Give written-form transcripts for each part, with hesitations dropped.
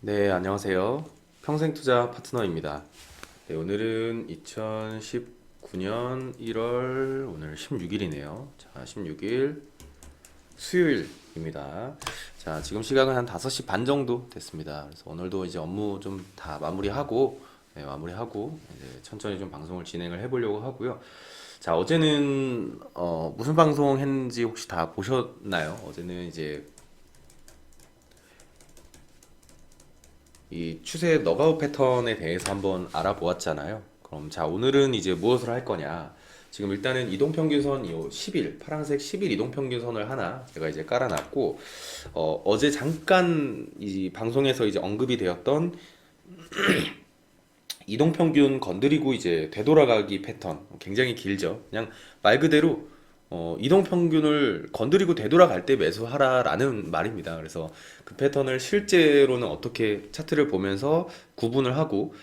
네, 안녕하세요. 평생투자 파트너입니다. 네, 오늘은 2019년 1월 오늘 16일이네요. 자, 16일 수요일입니다. 자, 지금 시각은 한 5시 반 정도 됐습니다. 그래서 오늘도 이제 업무 좀 다 마무리하고, 네, 마무리하고 이제 천천히 좀 방송을 진행을 해보려고 하고요. 자, 어제는 무슨 방송 했는지 혹시 다 보셨나요? 어제는 이제 이 추세 너가웃 패턴에 대해서 한번 알아보았잖아요. 그럼 자, 오늘은 이제 무엇을 할 거냐? 지금 일단은 이동평균선 요 10일, 파란색 10일 이동평균선을 하나 제가 이제 깔아놨고, 어제 잠깐 이 방송에서 이제 언급이 되었던 이동평균 건드리고 이제 되돌아가기 패턴 굉장히 길죠. 그냥 말 그대로 이동평균을 건드리고 되돌아갈 때 매수하라라는 말입니다. 그래서 그 패턴을 실제로는 어떻게 차트를 보면서 구분을 하고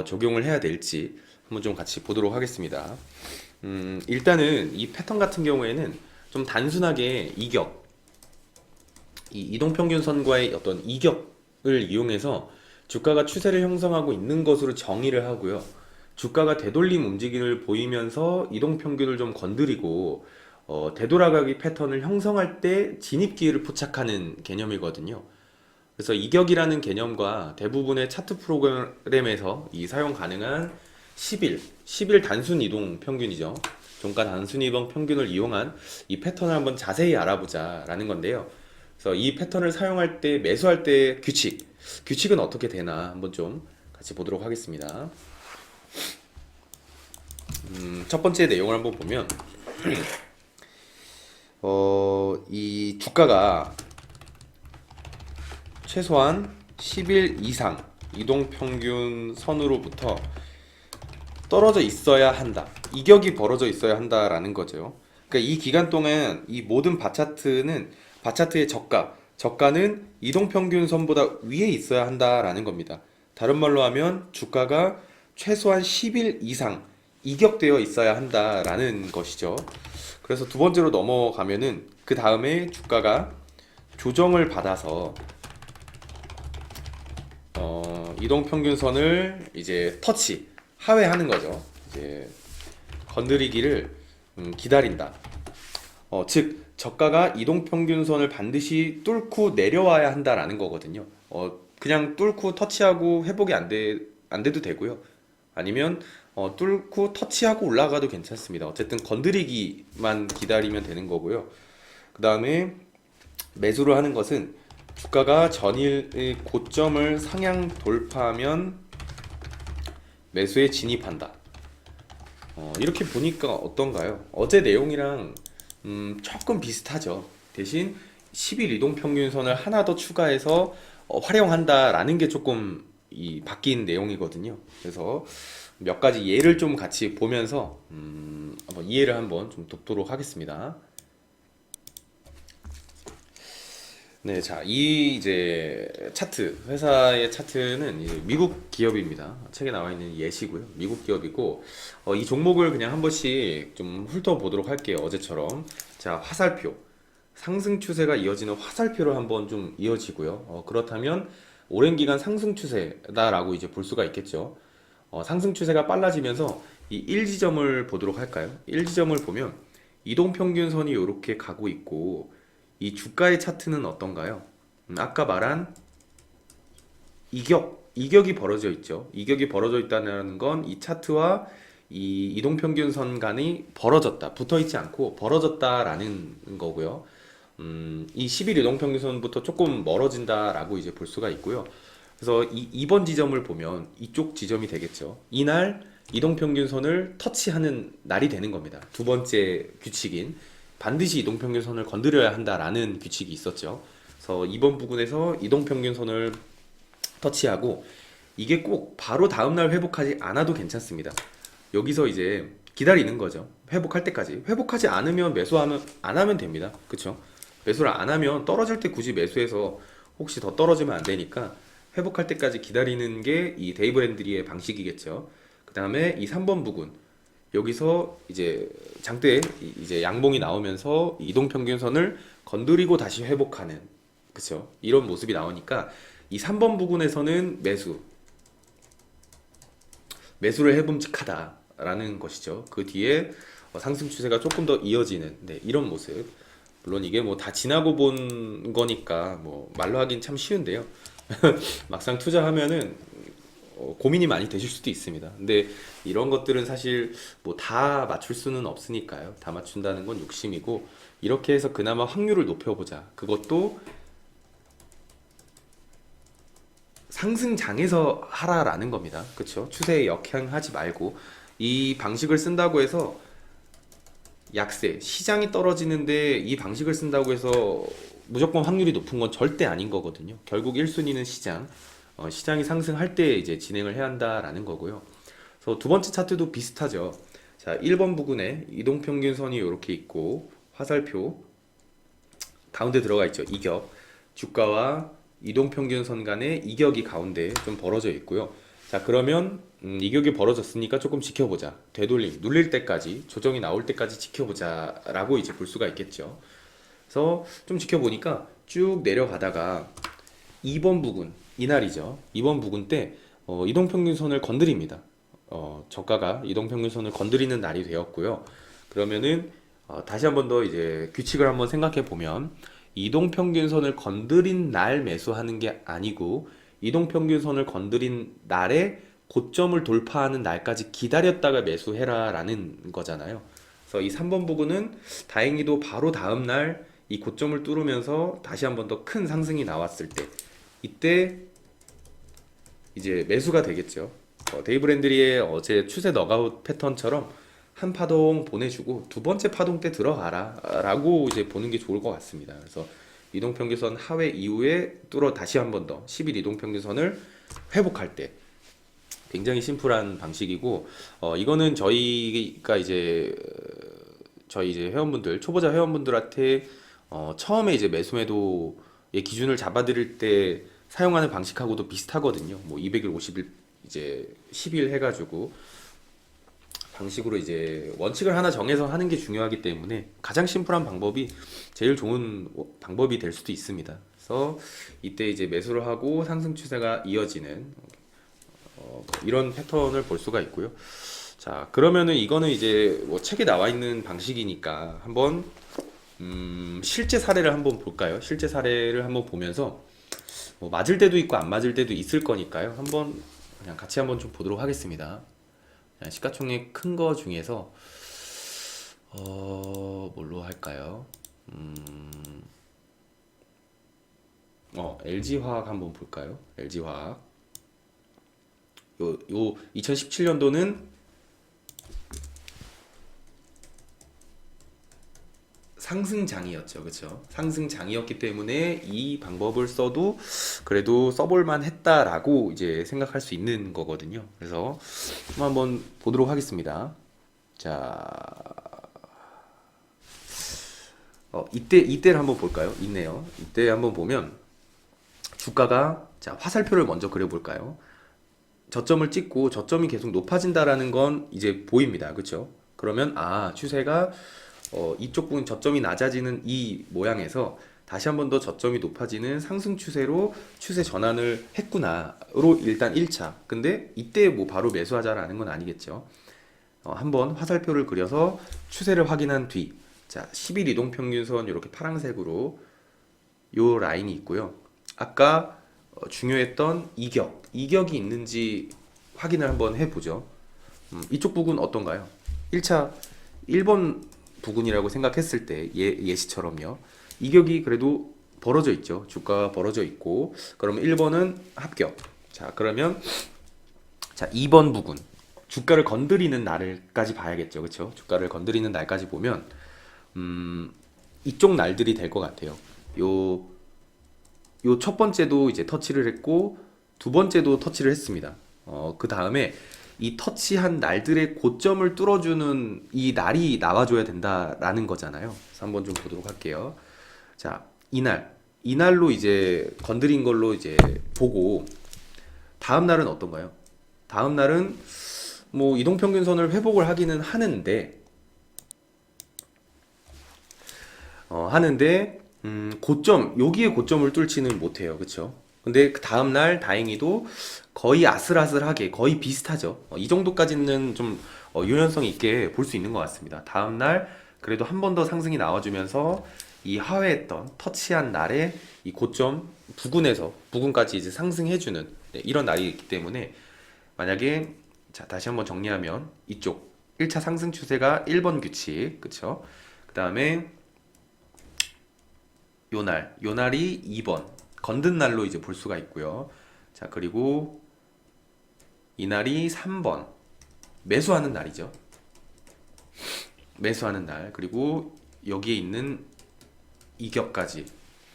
적용을 해야 될지 한번 좀 같이 보도록 하겠습니다. 일단은 이 패턴 같은 경우에는 좀 단순하게 이 이동평균선과의 어떤 이격을 이용해서 주가가 추세를 형성하고 있는 것으로 정의를 하고요. 주가가 되돌림 움직임을 보이면서 이동평균을 좀 건드리고 되돌아가기 패턴을 형성할 때 진입 기회를 포착하는 개념이거든요. 그래서 이격이라는 개념과 대부분의 차트 프로그램에서 이 사용 가능한 10일 단순 이동 평균이죠. 종가 단순 이동 평균을 이용한 이 패턴을 한번 자세히 알아보자라는 건데요. 그래서 이 패턴을 사용할 때 매수할 때 규칙은 어떻게 되나 한번 좀 같이 보도록 하겠습니다. 첫 번째 내용을 한번 보면 이 주가가 최소한 10일 이상 이동평균 선으로부터 떨어져 있어야 한다. 이격이 벌어져 있어야 한다라는 거죠. 그러니까 이 기간 동안 이 모든 바차트의 저가는 이동평균선보다 위에 있어야 한다라는 겁니다. 다른 말로 하면 주가가 최소한 10일 이상 이격되어 있어야 한다라는 것이죠. 그래서 두 번째로 넘어가면은 그 다음에 주가가 조정을 받아서 이동평균선을 이제 하회하는 거죠. 이제 건드리기를 기다린다. 즉 저가가 이동평균선을 반드시 뚫고 내려와야 한다라는 거거든요. 그냥 뚫고 터치하고 회복이 안 돼도 되고요. 아니면 뚫고 터치하고 올라가도 괜찮습니다. 어쨌든 건드리기만 기다리면 되는 거고요. 그 다음에 매수를 하는 것은 주가가 전일의 고점을 상향 돌파하면 매수에 진입한다. 이렇게 보니까 어떤가요? 어제 내용이랑 조금 비슷하죠. 대신 10일 이동평균선을 하나 더 추가해서 활용한다라는 게 조금 바뀐 내용이거든요. 그래서 몇 가지 예를 좀 같이 보면서 한번 이해를 한번 좀 돕도록 하겠습니다. 네, 자, 이 이제 회사의 차트는 이제 미국 기업입니다. 책에 나와 있는 예시고요. 미국 기업이고, 이 종목을 그냥 한 번씩 좀 훑어보도록 할게요. 어제처럼. 자, 화살표. 상승 추세가 이어지는 화살표로 한번 좀 이어지고요. 그렇다면 오랜 기간 상승 추세다라고 이제 볼 수가 있겠죠. 상승 추세가 빨라지면서 이 1지점을 보도록 할까요? 1지점을 보면 이동평균선이 이렇게 가고 있고, 이 주가의 차트는 어떤가요? 아까 말한 이격이 벌어져 있죠. 이격이 벌어져 있다는 건 이 차트와 이 이동평균선 간이 붙어 있지 않고 벌어졌다라는 거고요. 이 10일 이동평균선부터 조금 멀어진다라고 이제 볼 수가 있고요. 그래서 이번 지점을 보면 이쪽 지점이 되겠죠. 이날 이동평균선을 터치하는 날이 되는 겁니다. 두 번째 규칙인 반드시 이동평균선을 건드려야 한다라는 규칙이 있었죠. 그래서 이번 부분에서 이동평균선을 터치하고 이게 꼭 바로 다음날 회복하지 않아도 괜찮습니다. 여기서 이제 기다리는 거죠. 회복할 때까지. 회복하지 않으면 매수하면 안 하면 됩니다. 그쵸? 매수를 안 하면 떨어질 때 굳이 매수해서 혹시 더 떨어지면 안 되니까 회복할 때까지 기다리는 게 이 데이브랜드리의 방식이겠죠. 그 다음에 이 3번 부분 여기서 이제 장대 이제 양봉이 나오면서 이동평균선을 건드리고 다시 회복하는 그쵸? 이런 모습이 나오니까 이 3번 부근에서는 매수를 해봄직하다라는 것이죠. 그 뒤에 상승 추세가 조금 더 이어지는 네, 이런 모습. 물론 이게 뭐 다 지나고 본 거니까 뭐 말로 하긴 참 쉬운데요. 막상 투자하면은 고민이 많이 되실 수도 있습니다. 근데 이런 것들은 사실 뭐 다 맞출 수는 없으니까요. 다 맞춘다는 건 욕심이고 이렇게 해서 그나마 확률을 높여보자. 그것도 상승장에서 하라라는 겁니다. 그렇죠? 추세에 역행하지 말고 이 방식을 쓴다고 해서 약세, 시장이 떨어지는데 이 방식을 쓴다고 해서 무조건 확률이 높은 건 절대 아닌 거거든요. 결국 1순위는 시장, 시장이 상승할 때 이제 진행을 해야 한다라는 거고요. 그래서 두 번째 차트도 비슷하죠. 자, 1번 부근에 이동평균선이 이렇게 있고 화살표 가운데 들어가 있죠. 이격. 주가와 이동평균선 간의 이격이 가운데 좀 벌어져 있고요. 자, 그러면 이격이 벌어졌으니까 조금 지켜보자. 되돌림, 눌릴 때까지, 조정이 나올 때까지 지켜보자 라고 이제 볼 수가 있겠죠. 그래서 좀 지켜보니까 쭉 내려가다가 2번 부근, 이날이죠. 2번 부근 때 이동평균선을 건드립니다. 저가가 이동평균선을 건드리는 날이 되었고요. 그러면은 다시 한번 더 이제 규칙을 한번 생각해 보면 이동평균선을 건드린 날 매수하는 게 아니고 이동평균선을 건드린 날에 고점을 돌파하는 날까지 기다렸다가 매수해라라는 거잖아요. 그래서 이 3번 부분은 다행히도 바로 다음 날 이 고점을 뚫으면서 다시 한번 더 큰 상승이 나왔을 때 이때 이제 매수가 되겠죠. 데이브 랜드리의 어제 추세 너가웃 패턴처럼 한 파동 보내주고 두 번째 파동 때 들어가라 라고 이제 보는 게 좋을 것 같습니다. 그래서 이동평균선 하회 이후에 뚫어 다시 한 번 더 10일 이동평균선을 회복할 때 굉장히 심플한 방식이고 이거는 저희가 이제 저희 이제 회원분들 초보자 회원분들한테 처음에 이제 매수 매도의 기준을 잡아드릴 때 사용하는 방식하고도 비슷하거든요. 뭐 200일, 50일 이제 10일 해가지고 방식으로 이제 원칙을 하나 정해서 하는 게 중요하기 때문에 가장 심플한 방법이 제일 좋은 방법이 될 수도 있습니다. 그래서 이때 이제 매수를 하고 상승 추세가 이어지는 이런 패턴을 볼 수가 있고요. 자, 그러면은 이거는 이제 뭐 책에 나와 있는 방식이니까 한번 실제 사례를 한번 볼까요? 실제 사례를 한번 보면서 뭐 맞을 때도 있고 안 맞을 때도 있을 거니까요. 한번 그냥 같이 한번 좀 보도록 하겠습니다. 시가총액 큰 거 중에서 뭘로 할까요? LG화학 한번 볼까요? LG화학 요 2017년도는 상승장이었죠. 그렇죠? 상승장이었기 때문에 이 방법을 써도 그래도 써볼만 했다라고 이제 생각할 수 있는 거거든요. 그래서 한번 보도록 하겠습니다. 자, 이때를 한번 볼까요? 있네요. 이때 한번 보면 주가가 자, 화살표를 먼저 그려볼까요? 저점을 찍고 저점이 계속 높아진다라는 건 이제 보입니다. 그렇죠? 그러면 추세가 이쪽 부분 저점이 낮아지는 이 모양에서 다시 한번 더 저점이 높아지는 상승 추세로 추세 전환을 했구나로 일단 1차. 근데 이때 뭐 바로 매수하자라는 건 아니겠죠. 한번 화살표를 그려서 추세를 확인한 뒤, 자, 10일 이동평균선 이렇게 파란색으로 요 라인이 있고요. 아까 중요했던 이격이 있는지 확인을 한번 해보죠. 이쪽 부분 어떤가요? 1차 1번 부근이라고 생각했을 때 예시처럼요. 이격이 그래도 벌어져 있죠. 주가가 벌어져 있고 그러면 1번은 합격. 자, 그러면 자 2번 부근 주가를 건드리는 날까지 봐야겠죠. 그렇죠? 주가를 건드리는 날까지 보면 이쪽 날들이 될 것 같아요. 요 첫 번째도 이제 터치를 했고 두 번째도 터치를 했습니다. 그 다음에 이 터치한 날들의 고점을 뚫어주는 이 날이 나와줘야 된다라는 거잖아요. 그래서 한번 좀 보도록 할게요. 자, 이날로 이제 건드린 걸로 이제 보고 다음 날은 어떤가요? 다음 날은 뭐 이동평균선을 회복을 하기는 하는데 고점 여기에 고점을 뚫지는 못해요. 그렇죠? 근데 그 다음날 다행히도 거의 아슬아슬하게 거의 비슷하죠. 이 정도까지는 좀 유연성 있게 볼 수 있는 것 같습니다. 다음날 그래도 한 번 더 상승이 나와주면서 이 하회했던 터치한 날에 이 고점 부근에서 부근까지 이제 상승해주는 네, 이런 날이 있기 때문에 만약에 자 다시 한번 정리하면 이쪽 1차 상승 추세가 1번 규칙 그쵸? 그 다음에 요 날이 2번 건든 날로 이제 볼 수가 있고요. 자, 그리고 이 날이 3번 매수하는 날이죠. 매수하는 날. 그리고 여기에 있는 이격까지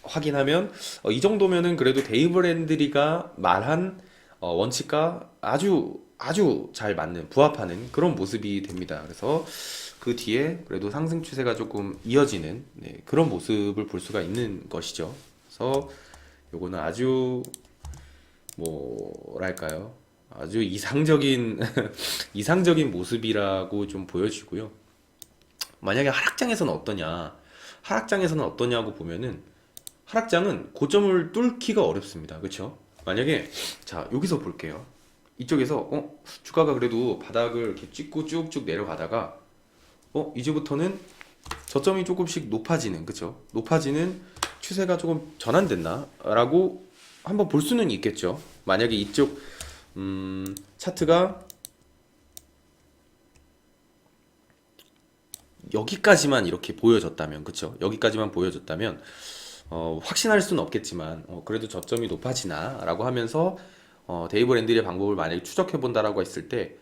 확인하면 이 정도면은 그래도 데이브랜드리가 말한 원칙과 아주 잘 맞는 부합하는 그런 모습이 됩니다. 그래서 그 뒤에 그래도 상승 추세가 조금 이어지는 네, 그런 모습을 볼 수가 있는 것이죠. 그래서 요거는 아주 뭐랄까요? 아주 이상적인 이상적인 모습이라고 좀 보여지고요. 만약에 하락장에서는 어떠냐? 하락장에서는 어떠냐고 보면은 하락장은 고점을 뚫기가 어렵습니다. 그렇죠? 만약에 자, 여기서 볼게요. 이쪽에서 주가가 그래도 바닥을 이렇게 찍고 쭉쭉 내려가다가 이제부터는 저점이 조금씩 높아지는 그쵸? 높아지는 추세가 조금 전환됐나라고 한번 볼 수는 있겠죠. 만약에 이쪽 차트가 여기까지만 이렇게 보여졌다면 그쵸? 여기까지만 보여졌다면 확신할 수는 없겠지만 그래도 저점이 높아지나 라고 하면서 데이브 랜딜의 방법을 만약에 추적해 본다라고 했을 때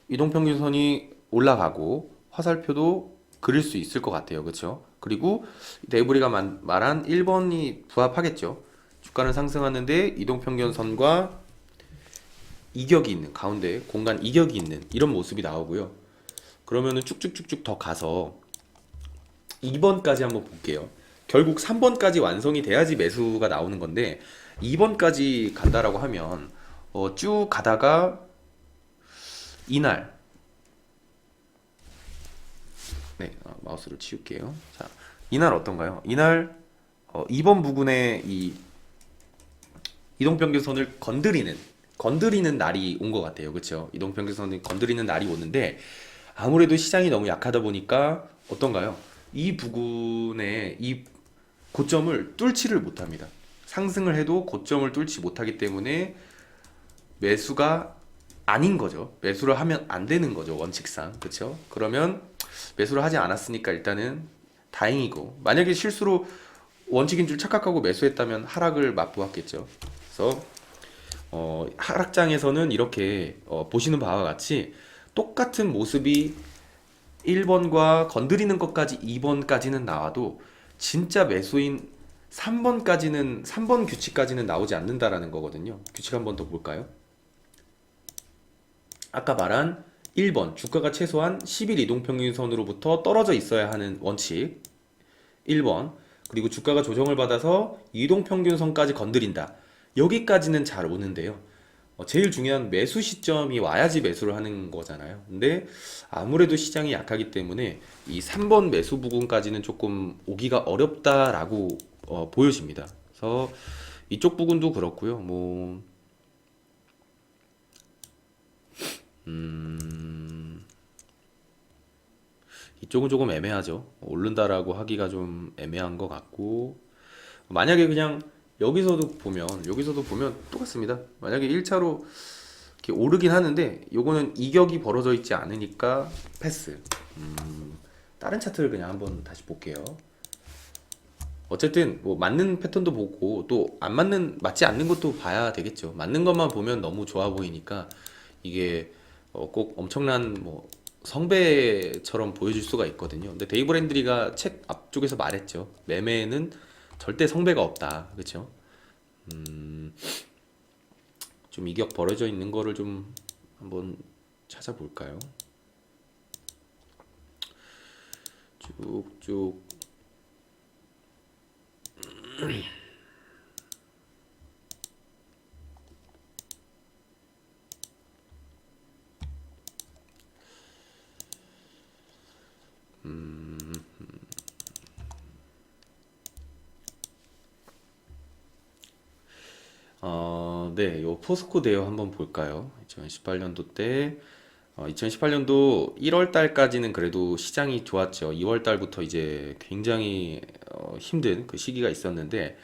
이동평균선이 올라가고 화살표도 그릴 수 있을 것 같아요. 그쵸? 그리고 데이브리가 말한 1번이 부합하겠죠. 주가는 상승하는데 이동평균선과 이격이 있는 가운데 공간 이격이 있는 이런 모습이 나오고요. 그러면은 쭉쭉쭉쭉 더 가서 2번까지 한번 볼게요. 결국 3번까지 완성이 돼야지 매수가 나오는 건데 2번까지 간다라고 하면 쭉 가다가 이날 네 마우스를 치울게요. 자 이날 어떤가요? 이날 2번 부근에 이 이동평균선을 건드리는 날이 온 것 같아요. 그렇죠? 이동평균선을 건드리는 날이 오는데 아무래도 시장이 너무 약하다 보니까 어떤가요? 이 부근에 이 고점을 뚫지를 못합니다. 상승을 해도 고점을 뚫지 못하기 때문에 매수가 아닌 거죠. 매수를 하면 안 되는 거죠. 원칙상. 그렇죠? 그러면 매수를 하지 않았으니까 일단은 다행이고 만약에 실수로 원칙인 줄 착각하고 매수했다면 하락을 맛보았겠죠. 그래서 하락장에서는 이렇게 보시는 바와 같이 똑같은 모습이 1번과 건드리는 것까지 2번까지는 나와도 진짜 매수인 3번 규칙까지는 나오지 않는다라는 거거든요. 규칙 한번 더 볼까요? 아까 말한 1번 주가가 최소한 10일 이동평균선으로부터 떨어져 있어야 하는 원칙 1번 그리고 주가가 조정을 받아서 이동평균선까지 건드린다. 여기까지는 잘 오는데요. 제일 중요한 매수 시점이 와야지 매수를 하는 거잖아요. 근데 아무래도 시장이 약하기 때문에 이 3번 매수 부분까지는 조금 오기가 어렵다라고 보여집니다. 그래서 이쪽 부분도 그렇고요. 이쪽은 조금 애매하죠. 오른다라고 하기가 좀 애매한 것 같고 만약에 그냥 여기서도 보면 똑같습니다. 만약에 1차로 이렇게 오르긴 하는데 요거는 이격이 벌어져 있지 않으니까 패스. 다른 차트를 그냥 한번 다시 볼게요. 어쨌든 뭐 맞는 패턴도 보고 또 안 맞지 않는 것도 봐야 되겠죠. 맞는 것만 보면 너무 좋아 보이니까 이게 꼭 엄청난 뭐 성배처럼 보여질 수가 있거든요. 근데 데이브 랜드리가 책 앞쪽에서 말했죠. 매매에는 절대 성배가 없다. 그렇죠? 좀 이격 벌어져 있는 거를 좀 한번 찾아볼까요? 쭉쭉 네, 요 포스코 대여 한번 볼까요? 2018년도 때, 2018년도 1월 달까지는 그래도 시장이 좋았죠. 2월 달부터 이제 굉장히 힘든 그 시기가 있었는데,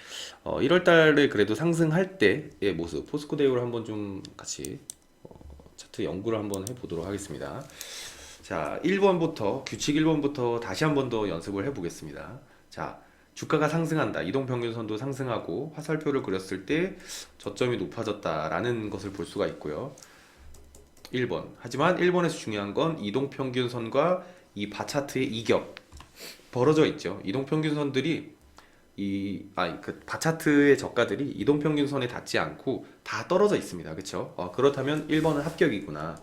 1월 달에 그래도 상승할 때의 모습, 포스코 대우를 한번 좀 같이 차트 연구를 한번 해보도록 하겠습니다. 자, 1번부터, 규칙 1번부터 다시 한번 더 연습을 해보겠습니다. 자, 주가가 상승한다. 이동평균선도 상승하고 화살표를 그렸을 때 저점이 높아졌다라는 것을 볼 수가 있고요. 1번. 하지만 1번에서 중요한 건 이동평균선과 이 바차트의 이격 벌어져 있죠. 이동평균선들이 그 바차트의 저가들이 이동평균선에 닿지 않고 다 떨어져 있습니다. 그렇죠? 그렇다면 1번은 합격이구나.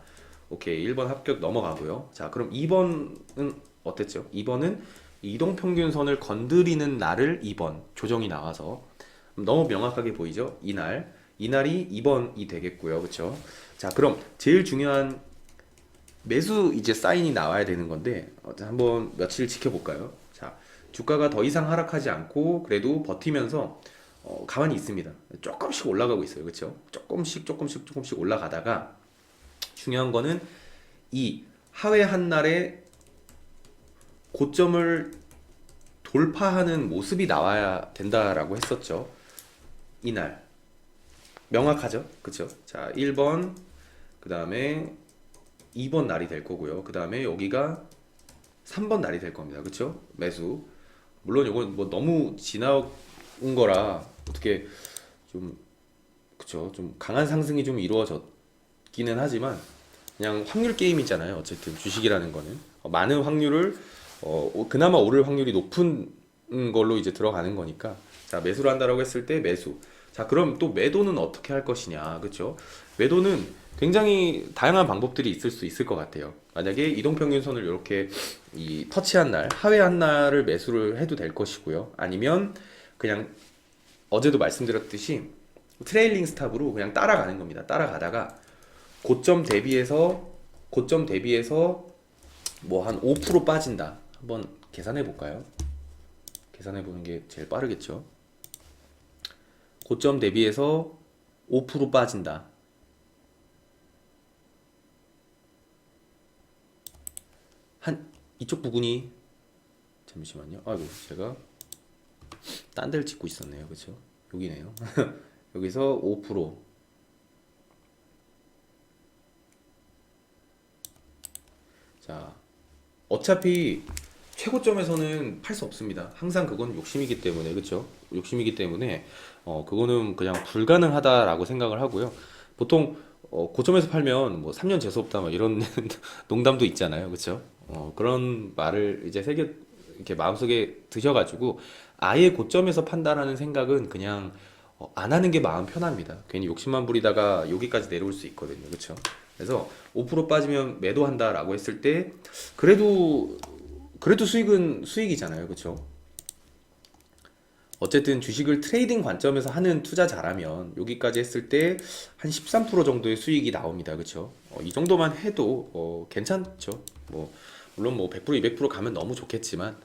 오케이, 1번 합격 넘어가고요. 자, 그럼 2번은 어땠죠? 2번은 이동평균선을 건드리는 날을 2번 조정이 나와서 너무 명확하게 보이죠? 이날이 2번이 되겠고요. 그렇죠? 자, 그럼 제일 중요한 매수 이제 사인이 나와야 되는 건데 한번 며칠 지켜볼까요? 자, 주가가 더 이상 하락하지 않고 그래도 버티면서 가만히 있습니다. 조금씩 올라가고 있어요. 그렇죠? 조금씩 올라가다가 중요한 거는 이 하회 한 날에 고점을 돌파하는 모습이 나와야 된다라고 했었죠. 이날 명확하죠? 그쵸? 자, 1번 그 다음에 2번 날이 될 거고요. 그 다음에 여기가 3번 날이 될 겁니다. 그쵸? 매수. 물론 이건 뭐 너무 지나온 거라 어떻게 좀 그쵸? 좀 강한 상승이 좀 이루어졌기는 하지만 그냥 확률 게임이잖아요. 어쨌든 주식이라는 거는 많은 확률을 그나마 오를 확률이 높은 걸로 이제 들어가는 거니까. 자, 매수를 한다라고 했을 때 매수. 자, 그럼 또 매도는 어떻게 할 것이냐, 그렇죠? 매도는 굉장히 다양한 방법들이 있을 수 있을 것 같아요. 만약에 이동평균선을 이렇게 터치한 날, 하회한 날을 매수를 해도 될 것이고요. 아니면 그냥 어제도 말씀드렸듯이 트레일링 스탑으로 그냥 따라가는 겁니다. 따라가다가 고점 대비해서 뭐 한 5% 빠진다. 한번 계산해 볼까요? 계산해 보는 게 제일 빠르겠죠. 고점 대비해서 5% 빠진다. 한 이쪽 부분이 잠시만요. 아이고, 제가 딴 데를 찍고 있었네요. 그렇죠? 여기네요. 여기서 5%. 자, 어차피 최고점에서는 팔 수 없습니다. 항상 그건 욕심이기 때문에, 그렇죠? 욕심이기 때문에 그거는 그냥 불가능하다라고 생각을 하고요. 보통 고점에서 팔면 뭐 3년 재수 없다 뭐 이런 농담도 있잖아요, 그렇죠? 그런 말을 이제 이렇게 마음속에 드셔가지고 아예 고점에서 판다라는 생각은 그냥 안 하는 게 마음 편합니다. 괜히 욕심만 부리다가 여기까지 내려올 수 있거든요, 그렇죠? 그래서 5% 빠지면 매도한다라고 했을 때 그래도 수익은 수익이잖아요. 그렇죠? 어쨌든 주식을 트레이딩 관점에서 하는 투자자라면 여기까지 했을 때 한 13% 정도의 수익이 나옵니다. 그렇죠? 이 정도만 해도 괜찮죠. 뭐 물론 뭐 100%, 200% 가면 너무 좋겠지만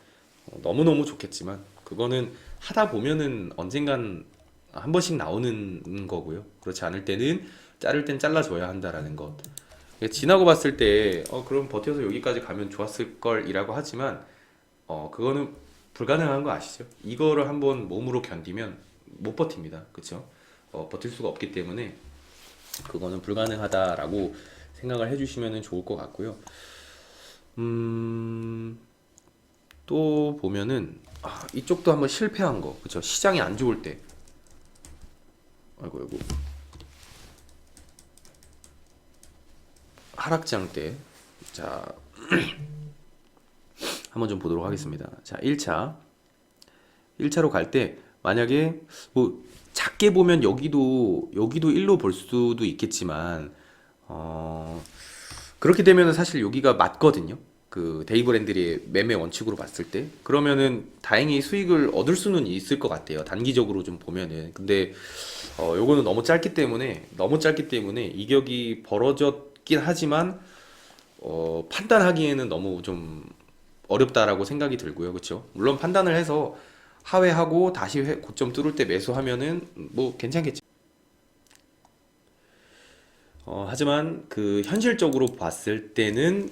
너무너무 좋겠지만 그거는 하다 보면은 언젠간 한 번씩 나오는 거고요. 그렇지 않을 때는 자를 땐 잘라줘야 한다라는 것. 지나고 봤을 때 그럼 버텨서 여기까지 가면 좋았을 걸이라고 하지만 그거는 불가능한 거 아시죠? 이거를 한번 몸으로 견디면 못 버팁니다. 그쵸? 버틸 수가 없기 때문에 그거는 불가능하다라고 생각을 해주시면 좋을 것 같고요. 또 보면은 이쪽도 한번 실패한 거, 그쵸? 시장이 안 좋을 때, 아이고 하락장 때, 자 한번 좀 보도록 하겠습니다. 자, 1차로 갈 때 만약에 뭐 작게 보면 여기도 일로 볼 수도 있겠지만 그렇게 되면은 사실 여기가 맞거든요. 그 데이브랜들의 매매 원칙으로 봤을 때 그러면은 다행히 수익을 얻을 수는 있을 것 같아요. 단기적으로 좀 보면은. 근데 요거는 너무 짧기 때문에 이격이 벌어졌긴 하지만 판단하기에는 너무 좀 어렵다라고 생각이 들고요. 그렇죠? 물론 판단을 해서 하회하고 다시 고점 뚫을 때 매수하면은 뭐 괜찮겠지. 하지만 그 현실적으로 봤을 때는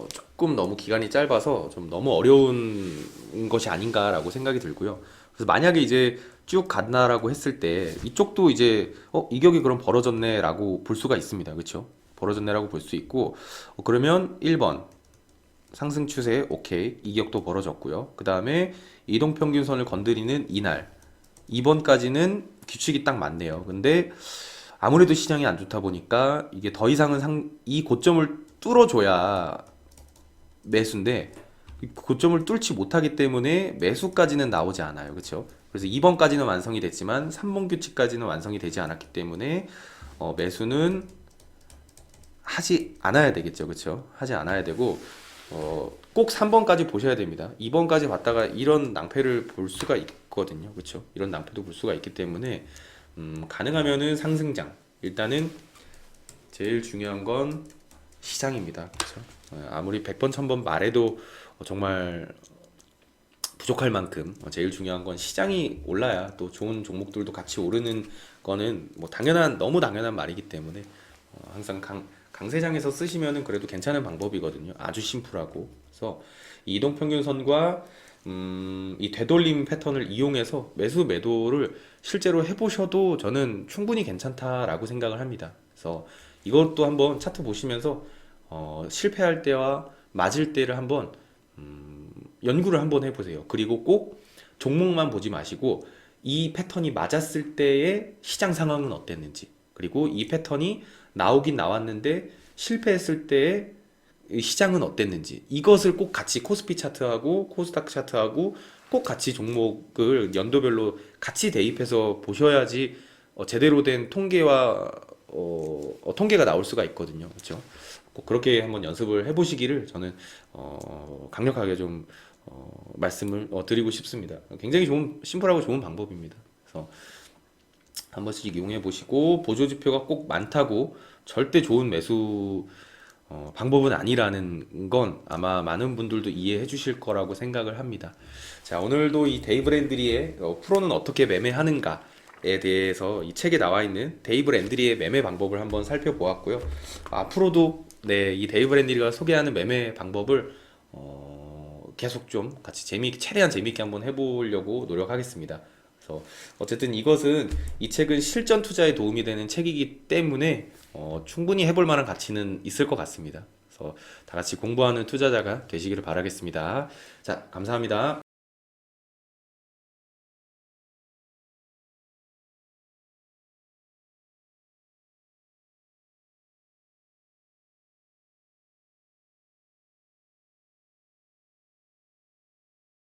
조금 너무 기간이 짧아서 좀 너무 어려운 것이 아닌가라고 생각이 들고요. 그래서 만약에 이제 쭉 간다라고 했을 때 이쪽도 이제 이격이 그럼 벌어졌네라고 볼 수가 있습니다. 그렇죠? 벌어졌네라고 볼 수 있고 그러면 1번 상승 추세 오케이 이격도 벌어졌고요. 그 다음에 이동평균선을 건드리는 이날 2번까지는 규칙이 딱 맞네요. 근데 아무래도 시장이 안 좋다 보니까 이게 더 이상은 이 고점을 뚫어줘야 매수인데 이 고점을 뚫지 못하기 때문에 매수까지는 나오지 않아요. 그렇죠? 그래서 2번까지는 완성이 됐지만 3번 규칙까지는 완성이 되지 않았기 때문에 매수는 하지 않아야 되겠죠. 그렇죠? 하지 않아야 되고 꼭 3번까지 보셔야 됩니다. 2번까지 봤다가 이런 낭패를 볼 수가 있거든요. 그렇죠? 이런 낭패도 볼 수가 있기 때문에 가능하면은 상승장. 일단은 제일 중요한 건 시장입니다. 그렇죠? 아무리 100번, 1000번 말해도 정말 부족할 만큼 제일 중요한 건 시장이 올라야 또 좋은 종목들도 같이 오르는 거는 뭐 너무 당연한 말이기 때문에 항상 강세장에서 쓰시면은 그래도 괜찮은 방법이거든요. 아주 심플하고. 그래서 이 이동평균선과 이 되돌림 패턴을 이용해서 매수 매도를 실제로 해보셔도 저는 충분히 괜찮다라고 생각을 합니다. 그래서 이것도 한번 차트 보시면서 실패할 때와 맞을 때를 한번 연구를 한번 해보세요. 그리고 꼭 종목만 보지 마시고 이 패턴이 맞았을 때의 시장 상황은 어땠는지, 그리고 이 패턴이 나오긴 나왔는데 실패했을 때의 시장은 어땠는지, 이것을 꼭 같이 코스피 차트하고 코스닥 차트하고 꼭 같이 종목을 연도별로 같이 대입해서 보셔야지 제대로 된 통계가 나올 수가 있거든요. 그렇죠? 꼭 그렇게 한번 연습을 해보시기를 저는 강력하게 좀 말씀을 드리고 싶습니다. 굉장히 심플하고 좋은 방법입니다. 그래서 한 번씩 이용해 보시고, 보조 지표가 꼭 많다고 절대 좋은 매수 방법은 아니라는 건 아마 많은 분들도 이해해 주실 거라고 생각을 합니다. 자, 오늘도 이 데이브 랜드리의 프로는 어떻게 매매하는가에 대해서 이 책에 나와 있는 데이브 랜드리의 매매 방법을 한번 살펴보았고요. 앞으로도 네, 이 데이브 랜드리가 소개하는 매매 방법을 계속 좀 같이 최대한 재미있게 한번 해보려고 노력하겠습니다. 그래서 어쨌든 이 책은 실전 투자에 도움이 되는 책이기 때문에 충분히 해볼 만한 가치는 있을 것 같습니다. 그래서 다 같이 공부하는 투자자가 되시기를 바라겠습니다. 자, 감사합니다.